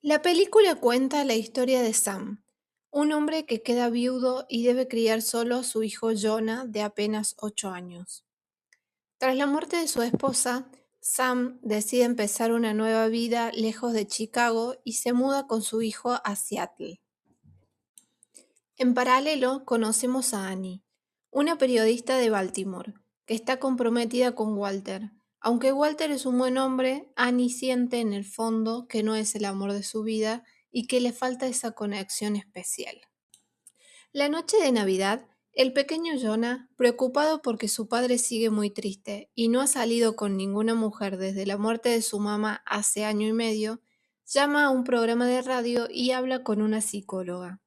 La película cuenta la historia de Sam, un hombre que queda viudo y debe criar solo a su hijo Jonah de apenas 8 años. Tras la muerte de su esposa, Sam decide empezar una nueva vida lejos de Chicago y se muda con su hijo a Seattle. En paralelo, conocemos a Annie, una periodista de Baltimore, que está comprometida con Walter. Aunque Walter es un buen hombre, Annie siente en el fondo que no es el amor de su vida y que le falta esa conexión especial. La noche de Navidad, el pequeño Jonah, preocupado porque su padre sigue muy triste y no ha salido con ninguna mujer desde la muerte de su mamá hace año y medio, llama a un programa de radio y habla con una psicóloga.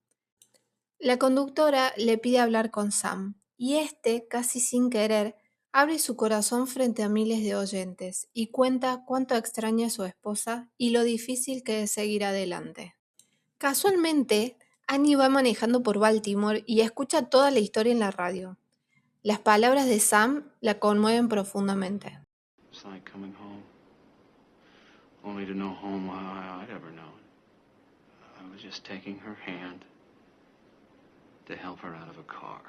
La conductora le pide hablar con Sam, y este, casi sin querer, abre su corazón frente a miles de oyentes y cuenta cuánto extraña a su esposa y lo difícil que es seguir adelante. Casualmente, Annie va manejando por Baltimore y escucha toda la historia en la radio. Las palabras de Sam la conmueven profundamente. It's like coming home, only to know home I'd ever known. I was just taking her hand to help her out of a car.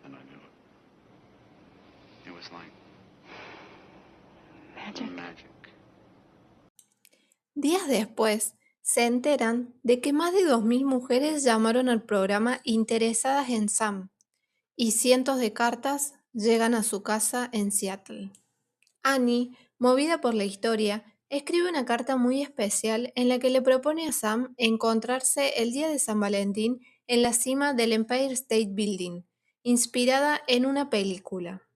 And I knew it. It was like magic. Días después, se enteran de que más de 2.000 mujeres llamaron al programa interesadas en Sam, y cientos de cartas llegan a su casa en Seattle. Annie, movida por la historia, escribe una carta muy especial en la que le propone a Sam encontrarse el día de San Valentín en la cima del Empire State Building, inspirada en una película.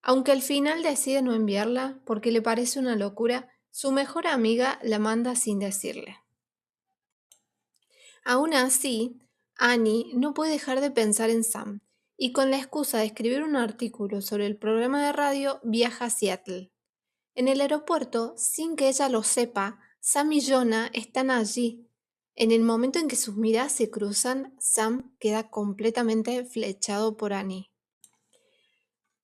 Aunque al final decide no enviarla porque le parece una locura, su mejor amiga la manda sin decirle. Aún así, Annie no puede dejar de pensar en Sam, y con la excusa de escribir un artículo sobre el programa de radio, viaja a Seattle. En el aeropuerto, sin que ella lo sepa, Sam y Jonah están allí. En el momento en que sus miradas se cruzan, Sam queda completamente flechado por Annie.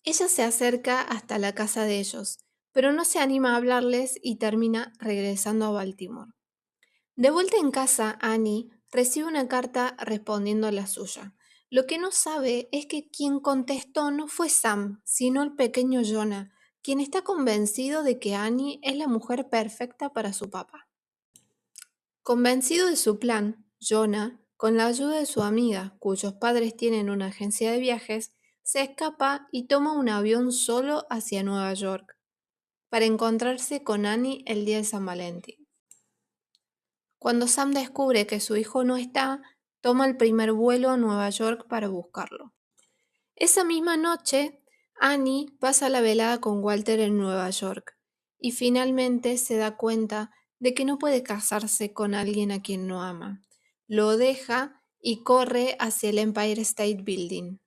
Ella se acerca hasta la casa de ellos, pero no se anima a hablarles y termina regresando a Baltimore. De vuelta en casa, Annie recibe una carta respondiendo a la suya. Lo que no sabe es que quien contestó no fue Sam, sino el pequeño Jonah, quien está convencido de que Annie es la mujer perfecta para su papá. Convencido de su plan, Jonah, con la ayuda de su amiga, cuyos padres tienen una agencia de viajes, se escapa y toma un avión solo hacia Nueva York, para encontrarse con Annie el día de San Valentín. Cuando Sam descubre que su hijo no está, toma el primer vuelo a Nueva York para buscarlo. Esa misma noche, Annie pasa la velada con Walter en Nueva York y finalmente se da cuenta de que no puede casarse con alguien a quien no ama. Lo deja y corre hacia el Empire State Building.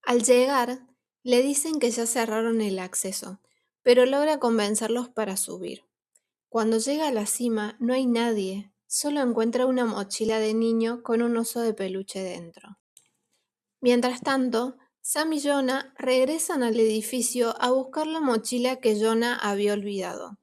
Al llegar, le dicen que ya cerraron el acceso, pero logra convencerlos para subir. Cuando llega a la cima, no hay nadie, solo encuentra una mochila de niño con un oso de peluche dentro. Mientras tanto, Sam y Jonah regresan al edificio a buscar la mochila que Jonah había olvidado.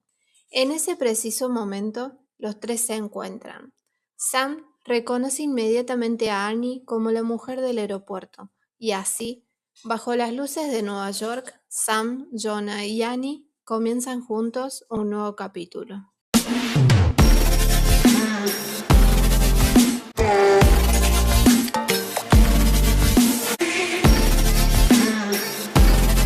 En ese preciso momento, los tres se encuentran. Sam reconoce inmediatamente a Annie como la mujer del aeropuerto, y así, bajo las luces de Nueva York, Sam, Jonah y Annie comienzan juntos un nuevo capítulo.